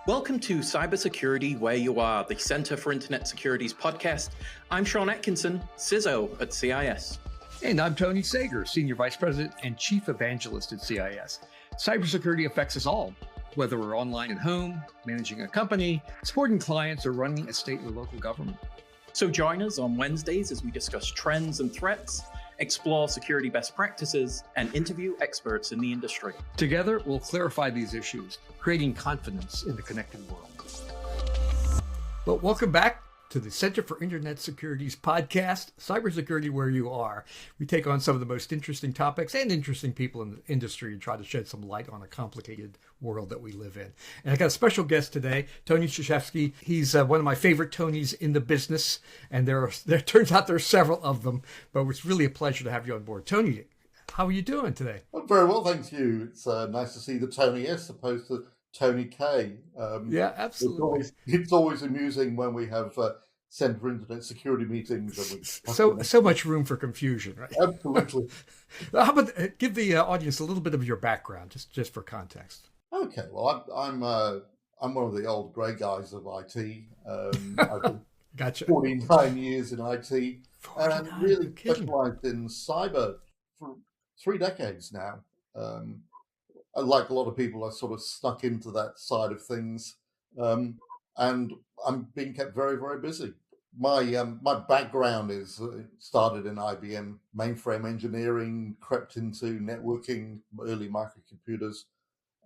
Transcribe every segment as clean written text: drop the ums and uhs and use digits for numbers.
Welcome to Cybersecurity Where You Are, the Center for Internet Security's podcast. I'm Sean Atkinson, CISO at CIS. And I'm Tony Sager, Senior Vice President and Chief Evangelist at CIS. Cybersecurity affects us all, whether we're online at home, managing a company, supporting clients, or running a state or local government. So join us on Wednesdays as we discuss trends and threats, explore security best practices, and interview experts in the industry. Together, we'll clarify these issues, creating confidence in the connected world. Well, welcome back to the Center for Internet Security's podcast, Cybersecurity Where You Are. We take on some of the most interesting topics and interesting people in the industry and try to shed some light on a complicated world that we live in. And I got a special guest today, Tony Krzyzewski. He's one of my favorite Tonys in the business, and there turns out there are several of them, but it's really a pleasure to have you on board. Tony, how are you doing today? I'm very well, thank you. It's nice to see the Tony S opposed to Tony K. Yeah, absolutely. It's always amusing when we have Center for Internet Security meetings. And so much room for confusion, right? Absolutely. How about give the audience a little bit of your background, just for context? Okay, well, I'm one of the old grey guys of IT. I've been Gotcha. 49 years in IT, and really specialised in cyber for 3 decades now. Like a lot of people, I sort of stuck into that side of things, and I'm being kept very, very busy. My background is started in IBM mainframe engineering, crept into networking, early microcomputers,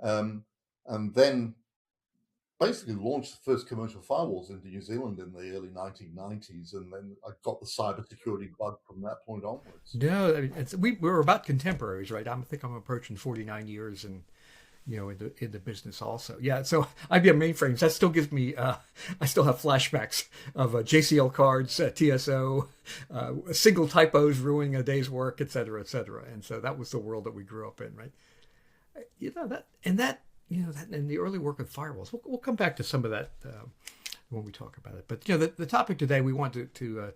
and then basically launched the first commercial firewalls into New Zealand in the early 1990s, and then I got the cybersecurity bug from that point onwards. No, I mean, we're about contemporaries, right? I think I'm approaching 49 years, and in the business also. Yeah, so IBM mainframes, that still gives me, I still have flashbacks of JCL cards, TSO, single typos ruining a day's work, et cetera, et cetera. And so that was the world that we grew up in, right? That and the early work with firewalls. We'll come back to some of that when we talk about it. But the topic today, we want to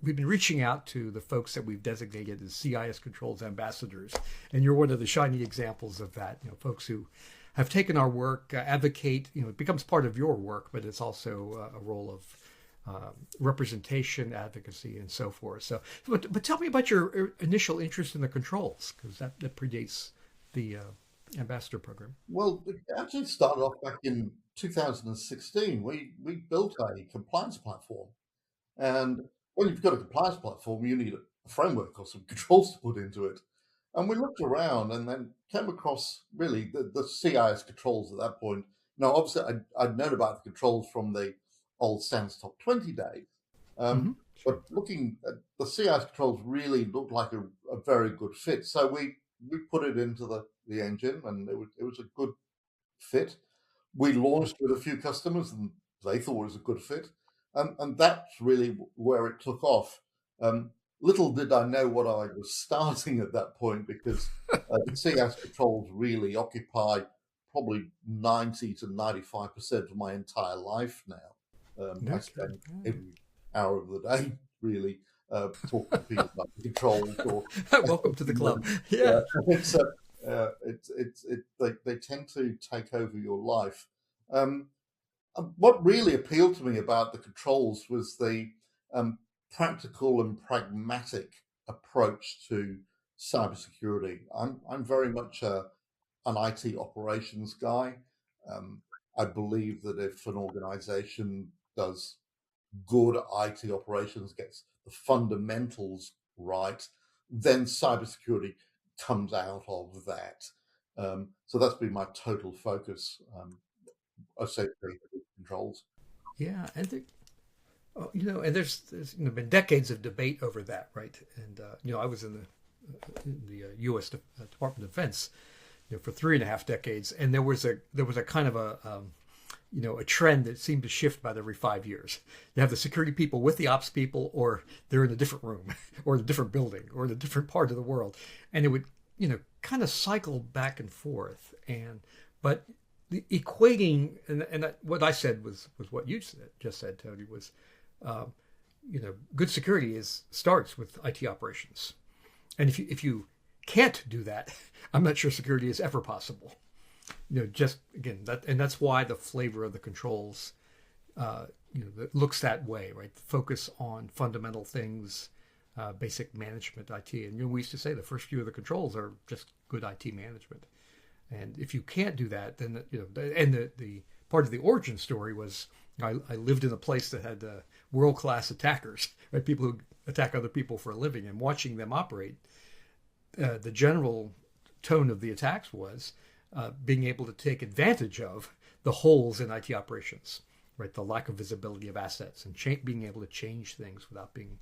we've been reaching out to the folks that we've designated as CIS Controls Ambassadors, and you're one of the shiny examples of that. Folks who have taken our work, advocate. It becomes part of your work, but it's also a role of representation, advocacy, and so forth. So, but tell me about your initial interest in the controls, because that predates the ambassador program. Well, it actually started off back in 2016. We built a compliance platform, and when you've got a compliance platform, you need a framework or some controls to put into it. And we looked around and then came across really the CIS controls at that point. Now, obviously, I'd known about the controls from the old SANS Top 20 days. But looking at the CIS controls really looked like a very good fit. So we put it into the engine, and it was a good fit. We launched with a few customers, and they thought it was a good fit. And that's really where it took off. Little did I know what I was starting at that point, because the CS controls really occupy probably 90 to 95% of my entire life now. I spend every hour of the day really talking to people about the controls. Welcome to the club. Yeah, they tend to take over your life. What really appealed to me about the controls was the practical and pragmatic approach to cybersecurity. I'm very much an IT operations guy. I believe that if an organization does good IT operations, gets the fundamentals right, then cybersecurity comes out of that. So that's been my total focus. Associated with controls. Yeah, and and there's been decades of debate over that, right? And I was in the U.S. Department of Defense, for 3.5 decades, and there was a kind of a trend that seemed to shift about every 5 years. You have the security people with the ops people, or they're in a different room, or in a different building, or in a different part of the world, and it would kind of cycle back and forth, but equating, and what I said was what you just said, Tony, was, good security starts with IT operations. And if you can't do that, I'm not sure security is ever possible. just again that's why the flavor of the controls, that looks that way, right? The focus on fundamental things, basic management IT. And we used to say the first few of the controls are just good IT management. And if you can't do that, then the part of the origin story was I lived in a place that had world-class attackers, right? People who attack other people for a living, and watching them operate. The general tone of the attacks was being able to take advantage of the holes in IT operations, right? The lack of visibility of assets and being able to change things without being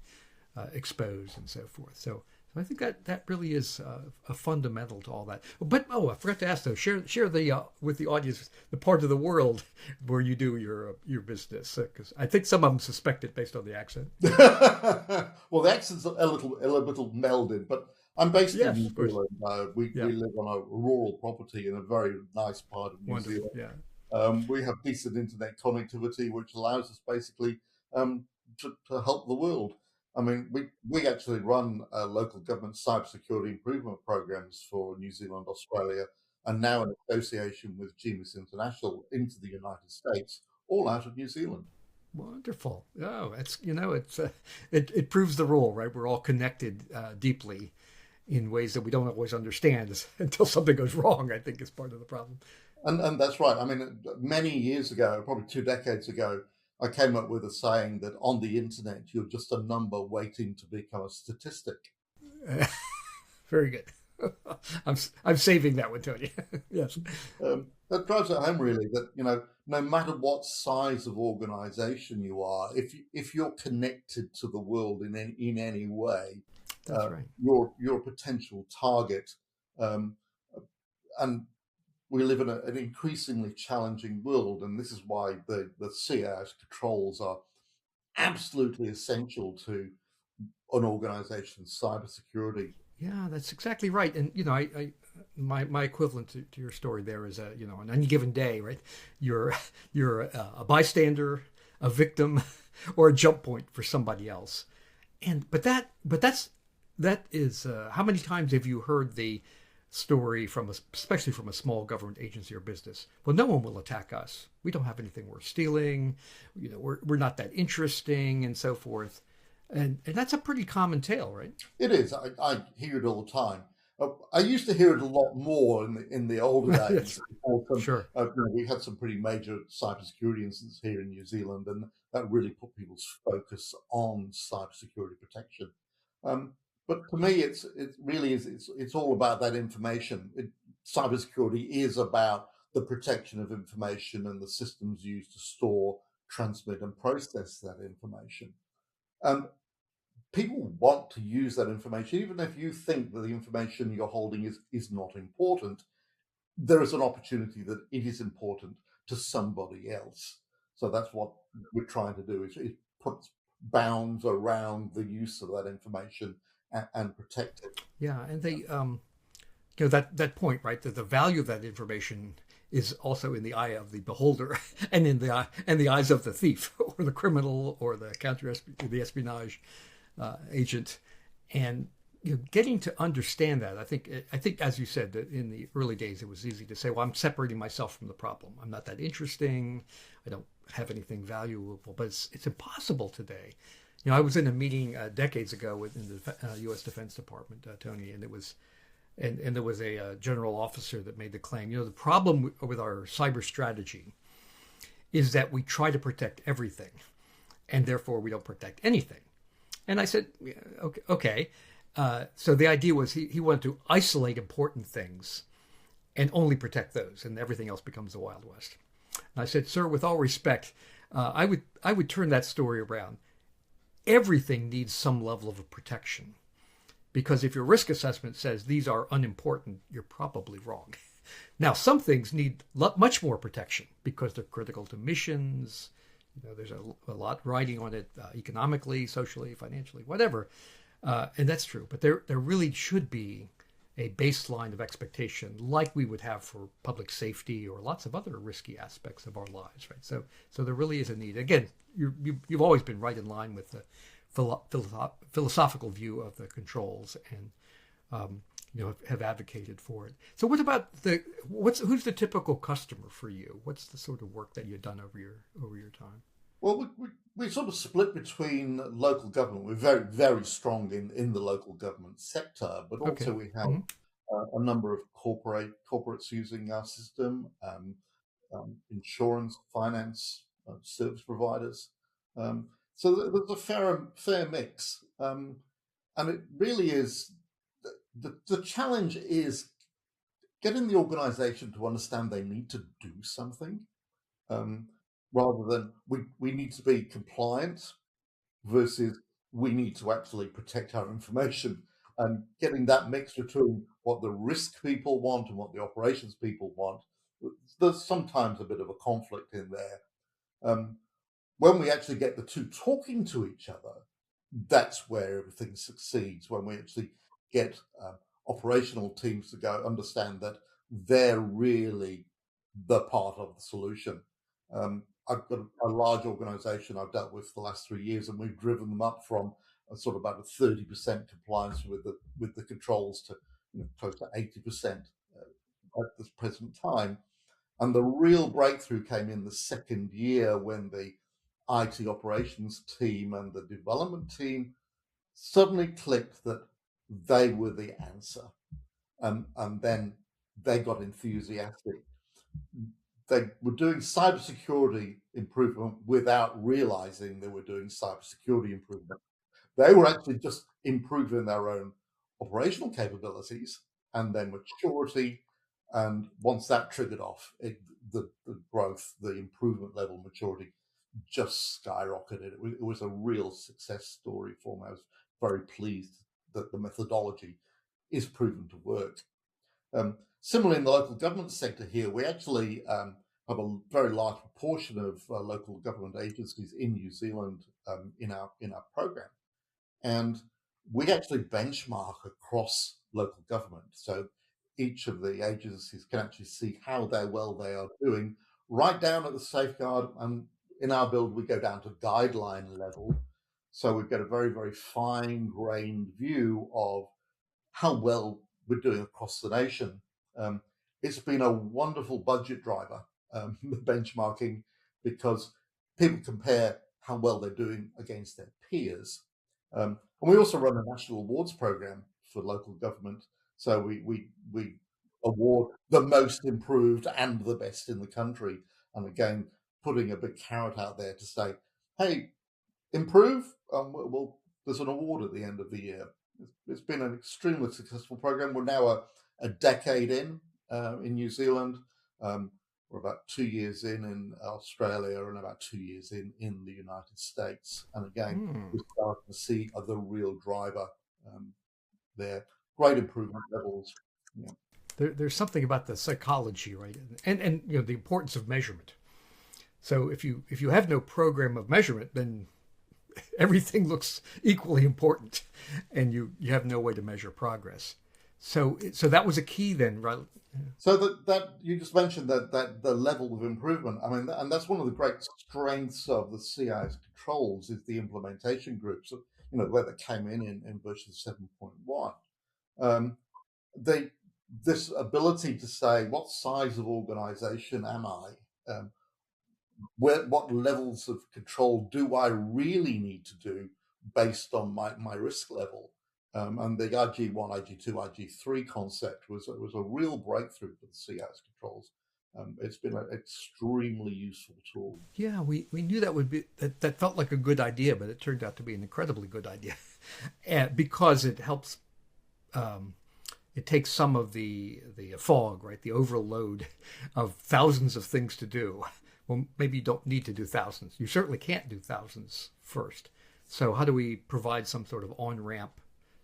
exposed and so forth. So I think that really is a fundamental to all that. But I forgot to ask though. Share the with the audience the part of the world where you do your business, because I think some of them suspect it based on the accent. Well, the accent's a little melded, but I'm based in New Zealand. We live on a rural property in a very nice part of New Zealand. Yeah. We have decent internet connectivity, which allows us basically to help the world. I mean, we actually run local government cybersecurity improvement programs for New Zealand, Australia, and now an association with GMIS International into the United States, all out of New Zealand. Wonderful. Oh, it proves the rule, right? We're all connected deeply in ways that we don't always understand until something goes wrong, I think is part of the problem. And that's right. I mean, many years ago, probably 2 decades ago, I came up with a saying that on the internet, you're just a number waiting to become a statistic. Very good. I'm saving that one, Tony. Yes. That drives it home really that, no matter what size of organization you are, if you're connected to the world in any way, that's right. You're a potential target. And we live in an increasingly challenging world, and this is why the CIS controls are absolutely essential to an organization's cybersecurity. Yeah, that's exactly right. And my equivalent to your story there is on any given day, right? You're a bystander, a victim, or a jump point for somebody else. But that is how many times have you heard the story especially from a small government agency or business? Well, no one will attack us. We don't have anything worth stealing. We're not that interesting, and so forth. And that's a pretty common tale, right? It is. I hear it all the time. I used to hear it a lot more in the older days. Sure. We had some pretty major cybersecurity incidents here in New Zealand, and that really put people's focus on cybersecurity protection. But to me, it really is. It's all about that information. Cybersecurity is about the protection of information and the systems used to store, transmit, and process that information. People want to use that information, even if you think that the information you're holding is not important. There is an opportunity that it is important to somebody else. So that's what we're trying to do. Is it puts bounds around the use of that information and protect it. Yeah, and they, that point, right? That the value of that information is also in the eye of the beholder, and in the eyes of the thief or the criminal or the espionage agent, and getting to understand that. I think, as you said, that in the early days it was easy to say, "Well, I'm separating myself from the problem. I'm not that interesting. I don't have anything valuable." But it's impossible today. I was in a meeting decades ago within the U.S. Defense Department, Tony, and there was a general officer that made the claim. The problem with our cyber strategy is that we try to protect everything, and therefore we don't protect anything. And I said, yeah, okay. So the idea was he wanted to isolate important things and only protect those, and everything else becomes the Wild West. And I said, sir, with all respect, I would turn that story around. Everything needs some level of protection, because if your risk assessment says these are unimportant, you're probably wrong. Now, some things need much more protection because they're critical to missions. There's a lot riding on it economically, socially, financially, whatever. And that's true. But there really should be a baseline of expectation like we would have for public safety or lots of other risky aspects of our lives, right? So there really is a need. Again, you've always been right in line with the philosophical view of the controls, and have advocated for it. So what about who's the typical customer for you? What's the sort of work that you've done over your time? Well, we sort of split between local government. We're very, very strong in the local government sector, but also we have a number of corporates using our system, insurance, finance, service providers. So there's a fair mix, and it really is. The challenge is getting the organization to understand they need to do something, rather than we need to be compliant versus we need to actually protect our information, and getting that mix between what the risk people want and what the operations people want. There's sometimes a bit of a conflict in there. When we actually get the two talking to each other, that's where everything succeeds. When we actually get operational teams to understand that they're really the part of the solution. I've got a large organization I've dealt with for the last 3 years, and we've driven them up from sort of about a 30% compliance with the controls to close to 80% at this present time. And the real breakthrough came in the second year when the IT operations team and the development team suddenly clicked that they were the answer. And then they got enthusiastic. They were doing cybersecurity improvement without realizing they were doing cybersecurity improvement. They were actually just improving their own operational capabilities and their maturity. And once that triggered off, the growth, the improvement level, maturity just skyrocketed. It was a real success story for me. I was very pleased that the methodology is proven to work. Similarly, in the local government sector here, we actually have a very large proportion of local government agencies in New Zealand in our program, and we actually benchmark across local government. So each of the agencies can actually see how well they are doing, right down at the safeguard. And in our build, we go down to guideline level. So we've got a very, very fine-grained view of how well we're doing across the nation. It's been a wonderful budget driver, the benchmarking, because people compare how well they're doing against their peers. And we also run a national awards program for local government. So we award the most improved and the best in the country. And again, putting a big carrot out there to say, hey, improve, well, there's an award at the end of the year. It's been an extremely successful program. We're now a decade in New Zealand. We're about 2 years in Australia, and about 2 years in the United States. And again, we're starting to see the real driver there. Great improvement levels. Yeah. There's something about the psychology, right? And the importance of measurement. So if you have no program of measurement, then everything looks equally important, and you have no way to measure progress. So that was a key then, right? So that you just mentioned that the level of improvement. I mean, and that's one of the great strengths of the CIS Controls is the implementation groups. Where they came in version 7.1. This ability to say, what size of organization am I? What levels of control do I really need to do based on my risk level? And the IG1, IG2, IG3 concept was a real breakthrough for the CIS Controls. It's been an extremely useful tool. Yeah, we knew that felt like a good idea, but it turned out to be an incredibly good idea, and because it helps. It takes some of the fog, right? The overload of thousands of things to do. Well, maybe you don't need to do thousands. You certainly can't do thousands first. So how do we provide some sort of on-ramp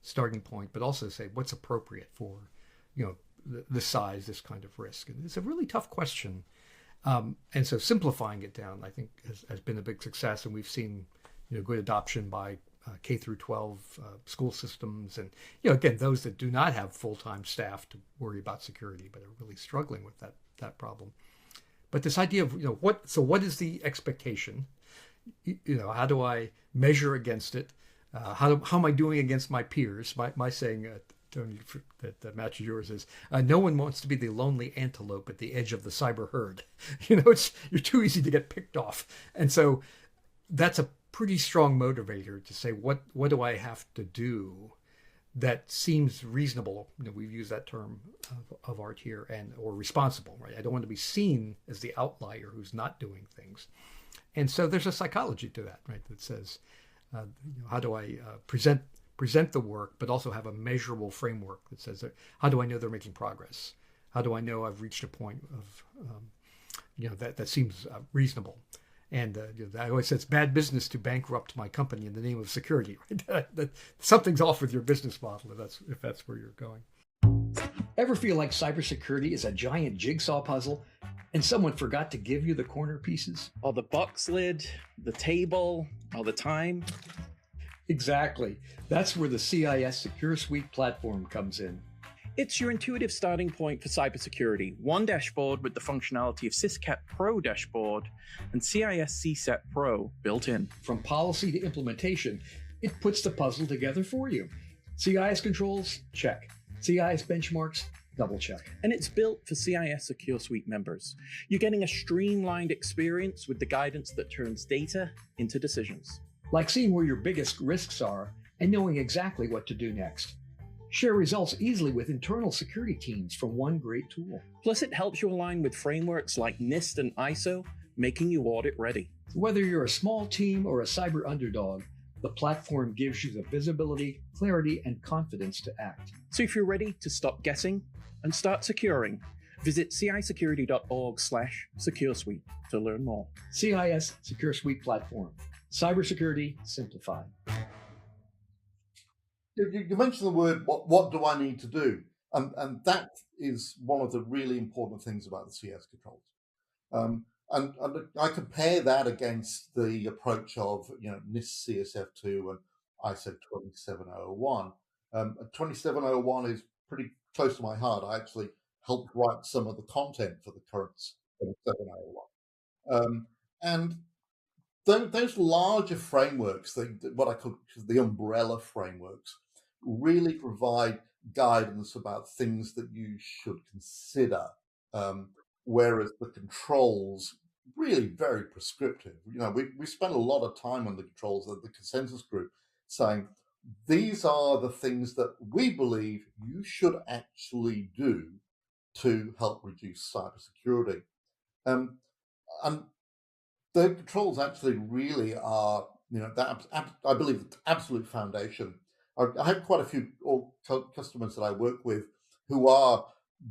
starting point, but also say what's appropriate for, the size, this kind of risk? And it's a really tough question. And so simplifying it down, I think, has been a big success. And we've seen, good adoption by K through 12 school systems, and again, those that do not have full-time staff to worry about security, but are really struggling with that problem. But this idea of what is the expectation? How do I measure against it? How am I doing against my peers? My saying Tony, that matches yours is no one wants to be the lonely antelope at the edge of the cyber herd. You're too easy to get picked off. And so that's a pretty strong motivator to say, what do I have to do that seems reasonable? We've used that term of art here, or responsible, right? I don't want to be seen as the outlier who's not doing things. And so there's a psychology to that, right? That says, how do I present the work, but also have a measurable framework that says, how do I know they're making progress? How do I know I've reached a point of, that seems reasonable? And I always say it's bad business to bankrupt my company in the name of security. Right? that something's off with your business model if that's where you're going. Ever feel like cybersecurity is a giant jigsaw puzzle and someone forgot to give you the corner pieces? Or the box lid, the table, or the time? Exactly. That's where the CIS Secure Suite platform comes in. It's your intuitive starting point for cybersecurity. One dashboard with the functionality of CISCAP Pro dashboard and CIS CSET Pro built in. From policy to implementation, it puts the puzzle together for you. CIS controls? Check. CIS benchmarks? Double check. And it's built for CIS Secure Suite members. You're getting a streamlined experience with the guidance that turns data into decisions. Like seeing where your biggest risks are and knowing exactly what to do next. Share results easily with internal security teams from one great tool. Plus, it helps you align with frameworks like NIST and ISO, making you audit ready. Whether you're a small team or a cyber underdog, the platform gives you the visibility, clarity, and confidence to act. So if you're ready to stop guessing and start securing, visit cisecurity.org/SecureSuite to learn more. CIS Secure Suite Platform. Cybersecurity simplified. You mentioned the word, what do I need to do? And that is one of the really important things about the CS controls. And I compare that against the approach of NIST CSF2 and ISO 27001. 27001 is pretty close to my heart. I actually helped write some of the content for the current 27001. And those larger frameworks, what I call the umbrella frameworks, really provide guidance about things that you should consider, whereas the controls really very prescriptive. We spent a lot of time on the controls at the consensus group saying these are the things that we believe you should actually do to help reduce cybersecurity. And the controls actually really are, I believe, the absolute foundation. I have quite a few customers that I work with who are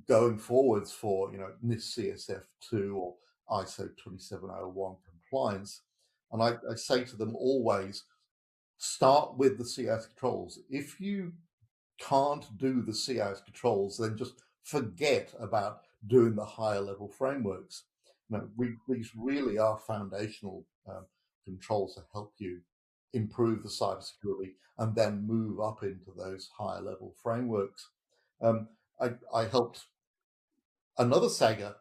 going forwards for, NIST CSF2 or ISO 27001 compliance. And I say to them always, start with the CIS controls. If you can't do the CIS controls, then just forget about doing the higher level frameworks. These really are foundational controls to help you improve the cybersecurity and then move up into those higher level frameworks. I helped another Saga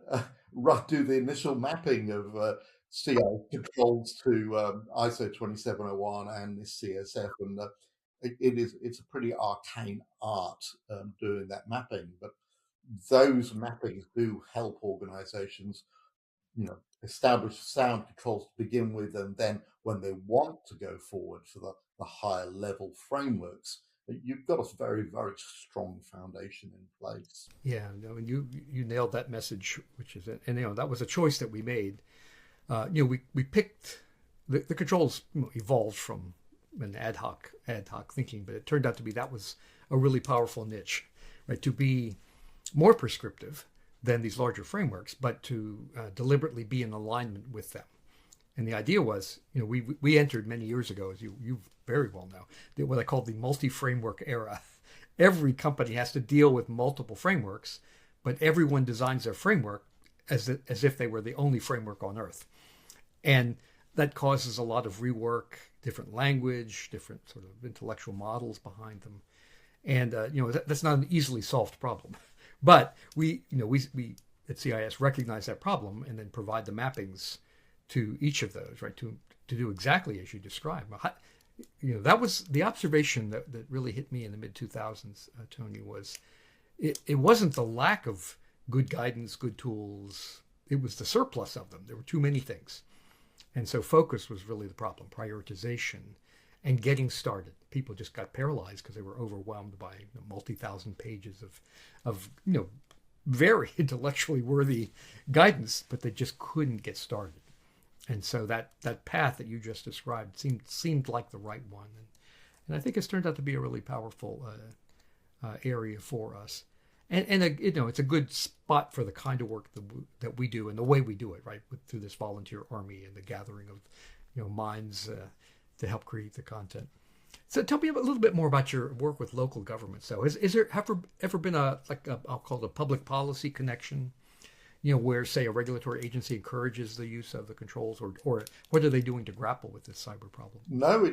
do the initial mapping of CIS controls to ISO 27001 and this CSF, and it's a pretty arcane art doing that mapping, but those mappings do help organizations establish sound controls to begin with, and then when they want to go forward for the higher level frameworks, you've got a very, very strong foundation in place. Yeah, you nailed that message, which is it. And that was a choice that we made. We picked the controls evolved from an ad hoc thinking, but it turned out to be that was a really powerful niche, right? To be more prescriptive than these larger frameworks, but to deliberately be in alignment with them. And the idea was, we entered many years ago, as you very well know, what I call the multi-framework era. Every company has to deal with multiple frameworks, but everyone designs their framework as if they were the only framework on earth. And that causes a lot of rework, different language, different sort of intellectual models behind them. And, that's not an easily solved problem. But we at CIS recognize that problem and then provide the mappings to each of those, right? To do exactly as you described. that was the observation that really hit me in the mid 2000s, Tony, was it wasn't the lack of good guidance, good tools. It was the surplus of them. There were too many things. And so focus was really the problem, prioritization and getting started. People just got paralyzed because they were overwhelmed by multi-thousand pages of very intellectually worthy guidance, but they just couldn't get started. And so that path that you just described seemed like the right one. And I think it's turned out to be a really powerful area for us. And it's a good spot for the kind of work that we do and the way we do it, right? Through this volunteer army and the gathering of minds to help create the content. So tell me a little bit more about your work with local governments. So is there ever been I'll call it a public policy connection, where, say, a regulatory agency encourages the use of the controls, or what are they doing to grapple with this cyber problem? No,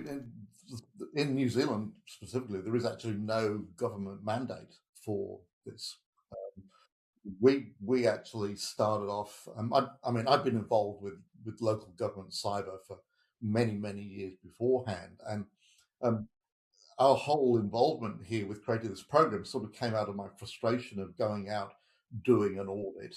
in New Zealand specifically, there is actually no government mandate for this. We actually started off. I've been involved with local government cyber for many years beforehand, and our whole involvement here with creating this program sort of came out of my frustration of going out, doing an audit,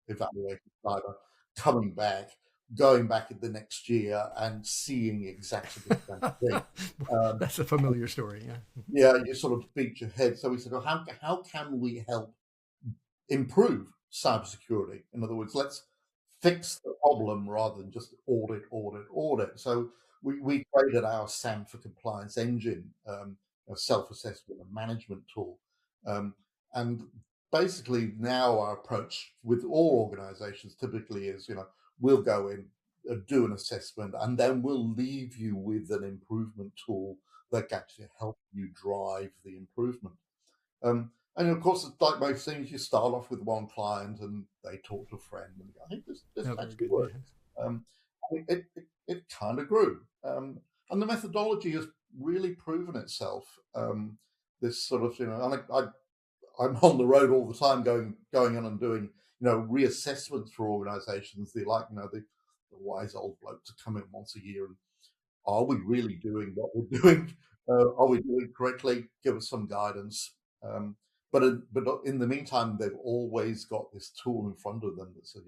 evaluating cyber, coming back, going back in the next year and seeing exactly the same thing. That's a familiar story, yeah. Yeah, you sort of beat your head. So we said, well, how can we help improve cybersecurity? In other words, let's fix the problem rather than just audit. So we created our SAM for compliance engine, a self-assessment and management tool. And basically now our approach with all organizations typically is, we'll go in, do an assessment, and then we'll leave you with an improvement tool that can actually help you drive the improvement. And of course, like most things, you start off with one client and they talk to a friend and go, I think this actually works. It kind of grew. And the methodology has really proven itself. This sort of, I'm on the road all the time going on and doing, reassessments for organizations. They like, the wise old bloke to come in once a year and, are we really doing what we're doing? Are we doing it correctly? Give us some guidance. But in the meantime, they've always got this tool in front of them that says,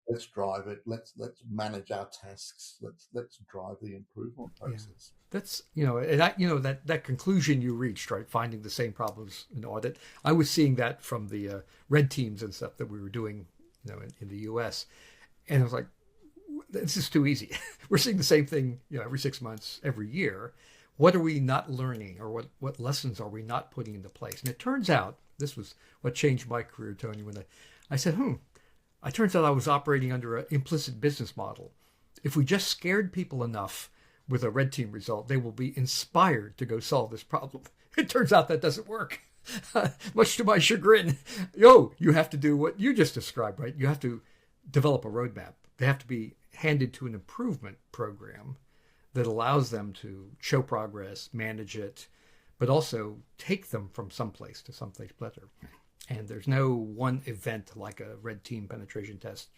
let's drive it. Let's manage our tasks. Let's drive the improvement process. Yeah. That's that conclusion you reached, right? Finding the same problems in audit. I was seeing that from the red teams and stuff that we were doing, in the U.S. And I was like, this is too easy. We're seeing the same thing, every 6 months, every year. What are we not learning, or what lessons are we not putting into place? And it turns out, this was what changed my career, Tony, when I said, it turns out I was operating under an implicit business model. If we just scared people enough with a red team result, they will be inspired to go solve this problem. It turns out that doesn't work. Much to my chagrin. You have to do what you just described, right? You have to develop a roadmap. They have to be handed to an improvement program that allows them to show progress, manage it, but also take them from someplace to someplace better. And there's no one event like a red team penetration test,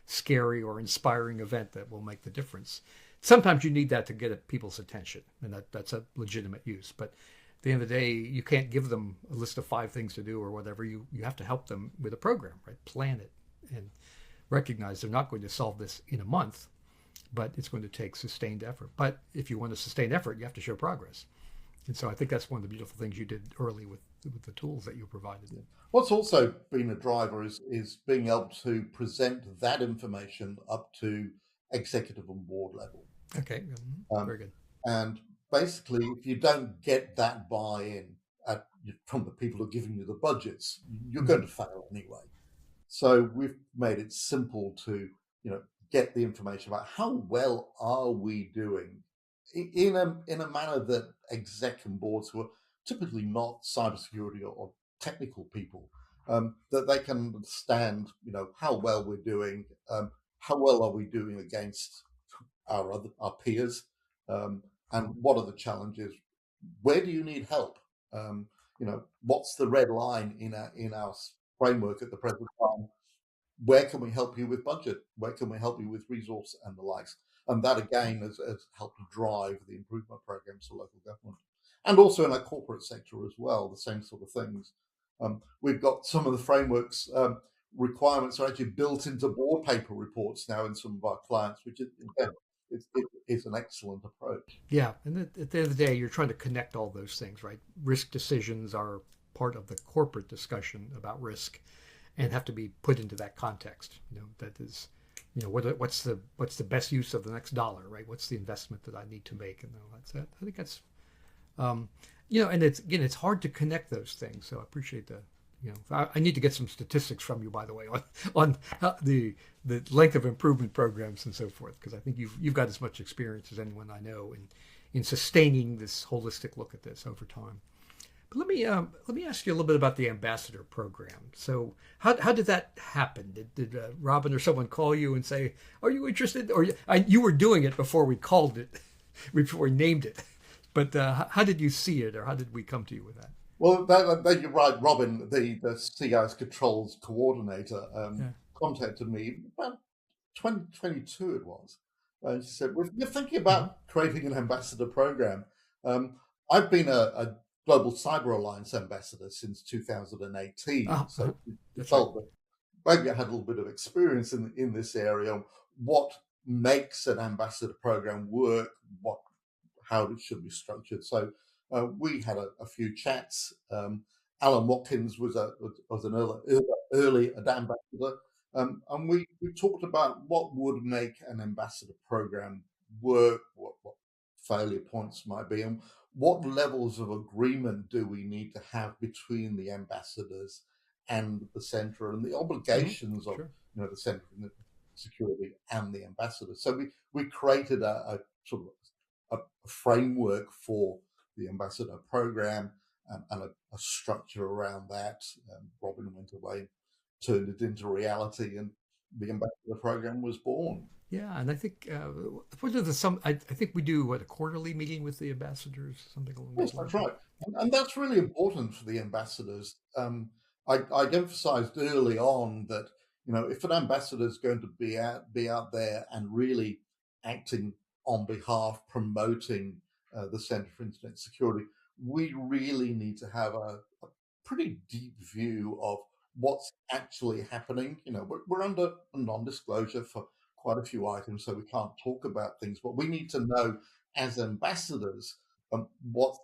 scary or inspiring event that will make the difference. Sometimes you need that to get people's attention, and that's a legitimate use. But at the end of the day, you can't give them a list of 5 things to do or whatever. You have to help them with a program, right? Plan it and recognize they're not going to solve this in a month, but it's going to take sustained effort. But if you want a sustained effort, you have to show progress. And so I think that's one of the beautiful things you did early with the tools that you provided. What's also been a driver is being able to present that information up to executive and board level. Okay, very good. And basically, if you don't get that buy-in from the people who are giving you the budgets, you're going to fail anyway. So we've made it simple to, get the information about how well are we doing in a manner that exec and boards who are typically not cybersecurity or technical people, that they can understand, how well we're doing, how well are we doing against our peers, and what are the challenges? Where do you need help? What's the red line in our framework at the present time? where can we help you with budget? Where can we help you with resource and the likes? And that again has helped to drive the improvement programs for local government. And also in our corporate sector as well, the same sort of things. We've got some of the frameworks requirements are actually built into board paper reports now in some of our clients, which is, again, it's an excellent approach. Yeah, and at the end of the day, you're trying to connect all those things, right? Risk decisions are part of the corporate discussion about risk, and have to be put into that context. That is, what's the best use of the next dollar, right? What's the investment that I need to make, and all that. I think that's, and it's hard to connect those things. So I appreciate the. I need to get some statistics from you, by the way, on the length of improvement programs and so forth, because I think you've got as much experience as anyone I know in sustaining this holistic look at this over time. But let me ask you a little bit about the ambassador program. So how did that happen? Did Robin or someone call you and say, "Are you interested?" Or you were doing it before we called it, before we named it. But how did you see it, or how did we come to you with that? Well, you're right. Robin, the CIS Controls coordinator, contacted me about 2022 it was. And she said, we're thinking about creating an ambassador program. I've been a Global Cyber Alliance ambassador since 2018. So I felt that maybe I had a little bit of experience in this area. What makes an ambassador program work? How it should be structured. So we had a few chats. Alan Watkins was an early ambassador, and we talked about what would make an ambassador program work, what failure points might be, and what levels of agreement do we need to have between the ambassadors and the centre, and the obligations of the Centre for Security and the ambassador. So we created a sort of a framework for the ambassador program and a structure around that. Robin went away, turned it into reality, and the ambassador program was born. Yeah, and I think I think we do a quarterly meeting with the ambassadors, something along those lines. That's right, and that's really important for the ambassadors. I emphasised early on that if an ambassador is going to be out there and really acting on behalf, promoting the Centre for Internet Security, we really need to have a pretty deep view of what's actually happening. We're under a non-disclosure for quite a few items, so we can't talk about things, but we need to know as ambassadors what's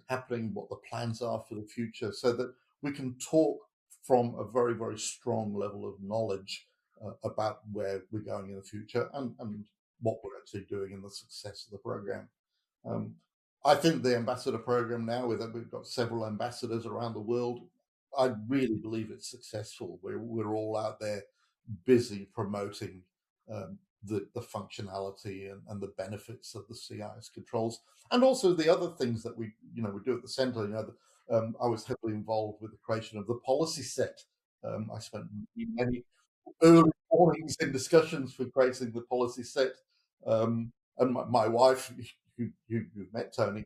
happening, what the plans are for the future, so that we can talk from a very, very strong level of knowledge about where we're going in the future and what we're actually doing in the success of the program. I think the ambassador program now, we've got several ambassadors around the world, I really believe it's successful. We're all out there busy promoting the functionality and the benefits of the CIS controls, and also the other things that we do at the centre. I was heavily involved with the creation of the policy set. I spent many early mornings in discussions for creating the policy set. And my wife, you've met, Tony,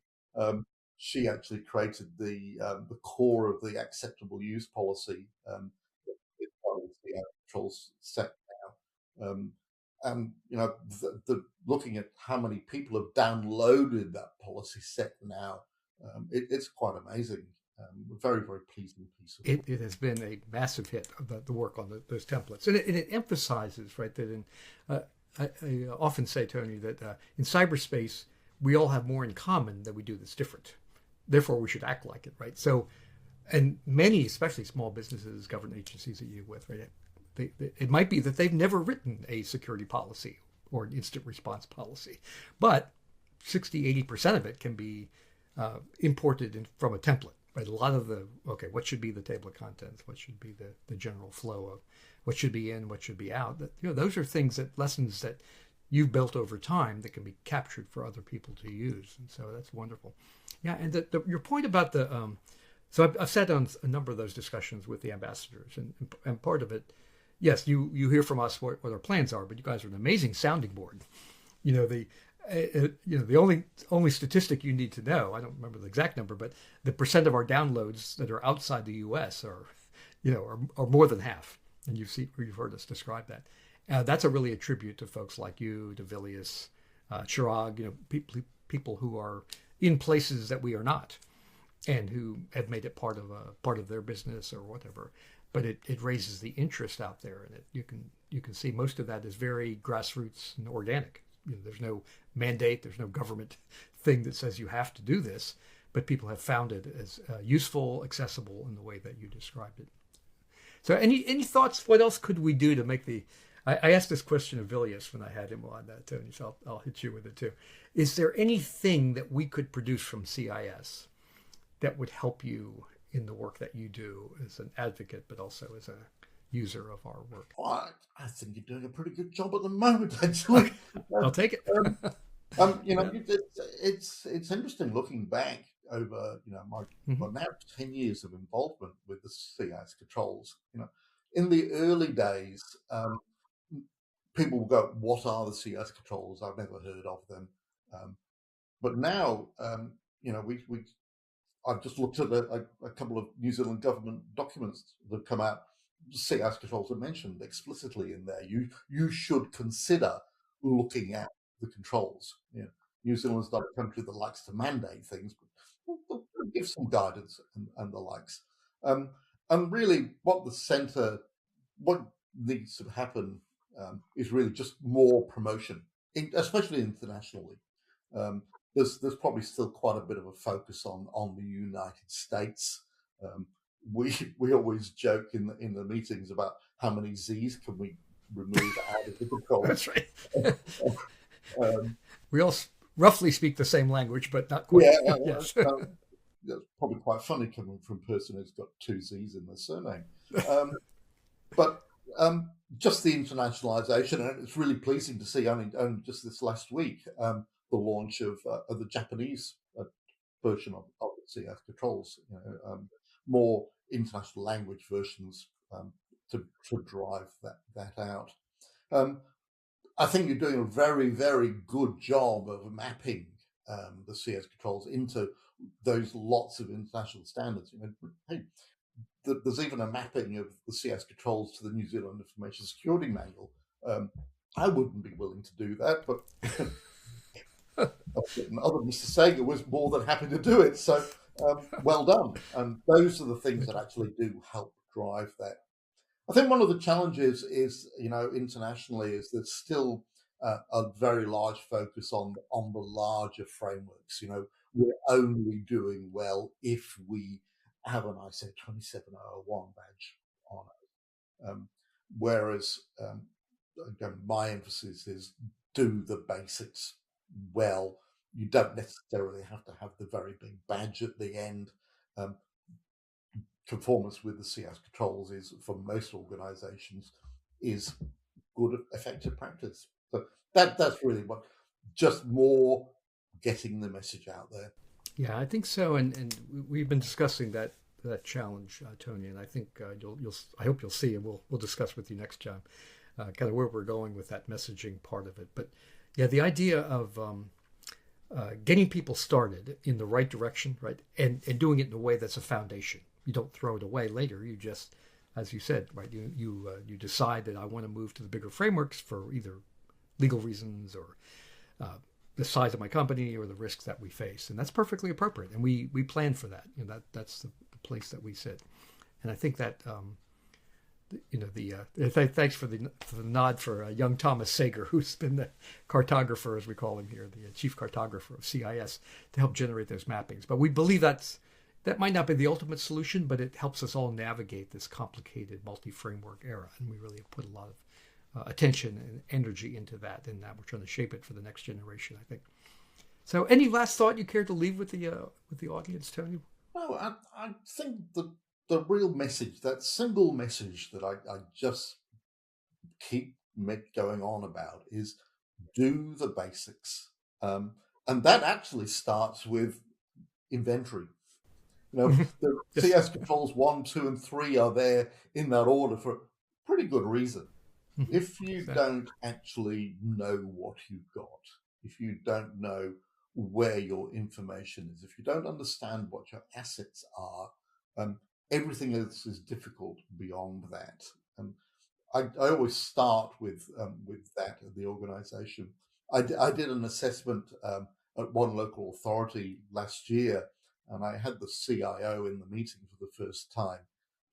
she actually created the core of the acceptable use policy. It's part of the controls set now. And looking at how many people have downloaded that policy set now, it's quite amazing. Very, very pleasing piece of work. It has been a massive hit of the work on those templates, and it emphasizes, right, that I often say, Tony, that in cyberspace we all have more in common than we do that's different. Therefore, we should act like it, right? So, and many, especially small businesses, government agencies that you're with, right? It might be that they've never written a security policy or an instant response policy, but 60-80% of it can be imported from a template, right? A lot of what should be the table of contents, what should be the general flow of what should be in, what should be out. Those are lessons that you've built over time that can be captured for other people to use, and so that's wonderful. Yeah, and your point about so I've sat on a number of those discussions with the ambassadors, and part of it. Yes, you hear from us what our plans are, but you guys are an amazing sounding board. The only statistic you need to know, I don't remember the exact number, but the percent of our downloads that are outside the U.S. are more than half. And you've heard us describe that. That's really a tribute to folks like you, to Vilius, Chirag, people who are in places that we are not, and who have made it part of their business or whatever. But it raises the interest out there, and you can see most of that is very grassroots and organic. There's no mandate, there's no government thing that says you have to do this, but people have found it as useful, accessible in the way that you described it. So any thoughts? What else could we do to make the... I asked this question of Vilius when I had him on, Tony, so I'll hit you with it too. Is there anything that we could produce from CIS that would help you in the work that you do as an advocate, but also as a user of our work? Well, I think you're doing a pretty good job at the moment, actually. I'll take it. It's interesting looking back over my now 10 years of involvement with the CIS Controls. In the early days, people will go, "What are the CIS Controls? I've never heard of them." But now, I've just looked at a couple of New Zealand government documents that have come out. CIS Controls are mentioned explicitly in there. You should consider looking at the controls. New Zealand's not a country that likes to mandate things, but we'll give some guidance and the likes. And really, what needs to happen is really just more promotion, especially internationally. There's probably still quite a bit of a focus on the United States. We always joke in the meetings about how many Z's can we remove out of the controls. That's right. We all roughly speak the same language, but not quite. Yeah, yes. That's probably quite funny coming from a person who's got 2 Z's in their surname. But just the internationalization, and it's really pleasing to see only just this last week, the launch of the Japanese version of the CIS Controls, more international language versions to drive that out. I think you're doing a very, very good job of mapping the CIS Controls into those lots of international standards. There's even a mapping of the CIS Controls to the New Zealand Information Security Manual. I wouldn't be willing to do that, but other Mr. Sager was more than happy to do it. So well done. And those are the things that actually do help drive that. I think one of the challenges is, internationally, is there's still a very large focus on the larger frameworks. We're only doing well if we have an ISO 27001 badge on it. Whereas, again, my emphasis is do the basics well. You don't necessarily have to have the very big badge at the end. Conformance with the CIS Controls is, for most organizations, is good, effective practice. So that's really what, just more getting the message out there. Yeah, I think so, and we've been discussing that challenge, Tony, and I think I hope you'll see, and we'll discuss with you next time, kind of where we're going with that messaging part of it. But yeah, the idea of getting people started in the right direction, right, and doing it in a way that's a foundation. You don't throw it away later. You just, as you said, right, you decide that I want to move to the bigger frameworks for either legal reasons or the size of my company or the risks that we face, and that's perfectly appropriate. And we plan for that. That's the place that we sit. And I think that thanks for the nod for young Thomas Sager, who's been the cartographer, as we call him here, the chief cartographer of CIS, to help generate those mappings. But we believe that might not be the ultimate solution, but it helps us all navigate this complicated multi-framework era, and we really put a lot of attention and energy into that, and now we're trying to shape it for the next generation, I think. So, any last thought you care to leave with the audience, Tony? Well, I think the real message, that single message that I just keep going on about, is do the basics, and that actually starts with inventory. The CS Controls 1, 2, and 3 are there in that order for a pretty good reason. If you don't actually know what you've got, if you don't know where your information is, if you don't understand what your assets are, everything else is difficult beyond that. I always start with that at the organization. I did an assessment at one local authority last year, and I had the CIO in the meeting for the first time,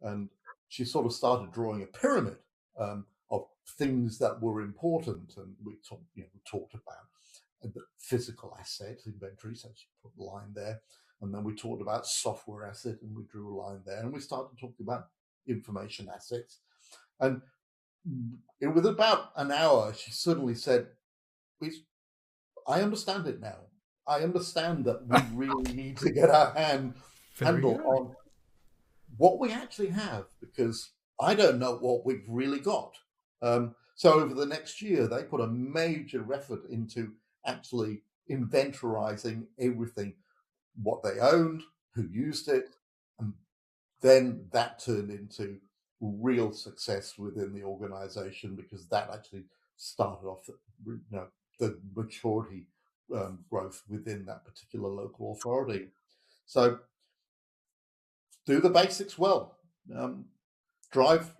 and she sort of started drawing a pyramid of things that were important, and we talked about the physical asset inventory, so she put a line there, and then we talked about software asset, and we drew a line there, and we started talking about information assets, and within about an hour, she suddenly said, I understand it now. I understand that we really need to get our handle on what we actually have, because I don't know what we've really got. So over the next year, they put a major effort into actually inventorizing everything, what they owned, who used it, and then that turned into real success within the organization, because that actually started off the maturity growth within that particular local authority. So do the basics well. Drive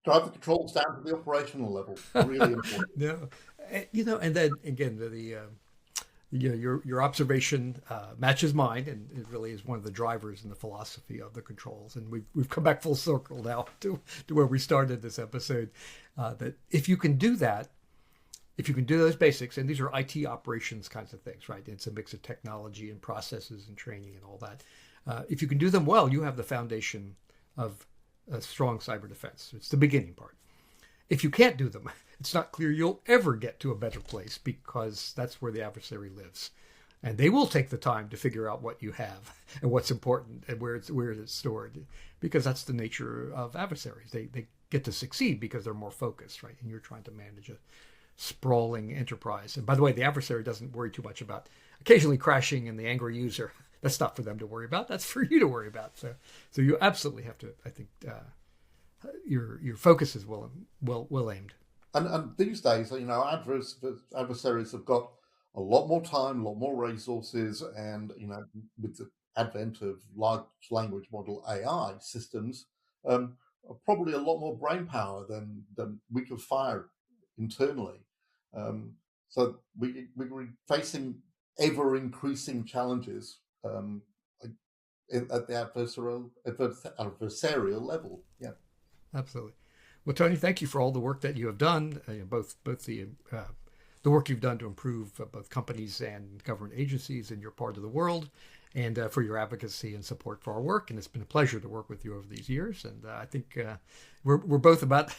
the controls down to the operational level. Really important. No, and then again, your observation matches mine, and it really is one of the drivers in the philosophy of the controls. And we've come back full circle now to where we started this episode. That if you can do that, if you can do those basics, and these are IT operations kinds of things, right? It's a mix of technology and processes and training and all that. If you can do them well, you have the foundation of a strong cyber defense. It's the beginning part. If you can't do them, it's not clear you'll ever get to a better place, because that's where the adversary lives. And they will take the time to figure out what you have and what's important and where it's stored, because that's the nature of adversaries. They get to succeed because they're more focused, right? And you're trying to manage a sprawling enterprise. And by the way, the adversary doesn't worry too much about occasionally crashing and the angry user. That's not for them to worry about. That's for you to worry about. So you absolutely have to, I think, your focus is well aimed. And these days, adversaries have got a lot more time, a lot more resources, and with the advent of large language model AI systems, probably a lot more brain power than we could fire internally. So we're facing ever increasing challenges at the adversarial level. Yeah, absolutely. Well, Tony, thank you for all the work that you have done, both the work you've done to improve both companies and government agencies in your part of the world, and for your advocacy and support for our work. And it's been a pleasure to work with you over these years. And I think we're both about,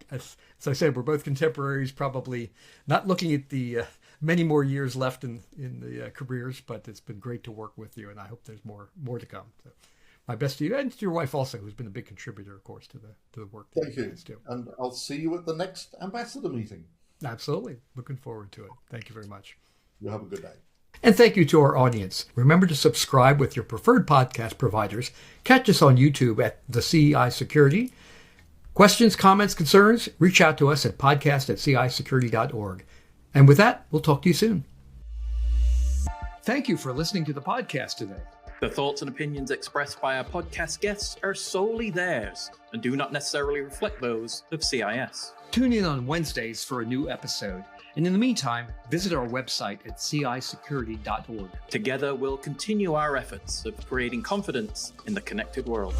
as I said, we're both contemporaries, probably not looking at the many more years left in the careers, but it's been great to work with you, and I hope there's more to come. So my best to you, and to your wife also, who's been a big contributor, of course, to the work that you guys do. And I'll see you at the next ambassador meeting. Absolutely. Looking forward to it. Thank you very much. You have a good day. And thank you to our audience. Remember to subscribe with your preferred podcast providers. Catch us on YouTube at the CI Security. Questions, comments, concerns? Reach out to us at podcast@cisecurity.org. And with that, we'll talk to you soon. Thank you for listening to the podcast today. The thoughts and opinions expressed by our podcast guests are solely theirs and do not necessarily reflect those of CIS. Tune in on Wednesdays for a new episode. And in the meantime, visit our website at cisecurity.org. Together, we'll continue our efforts of creating confidence in the connected world.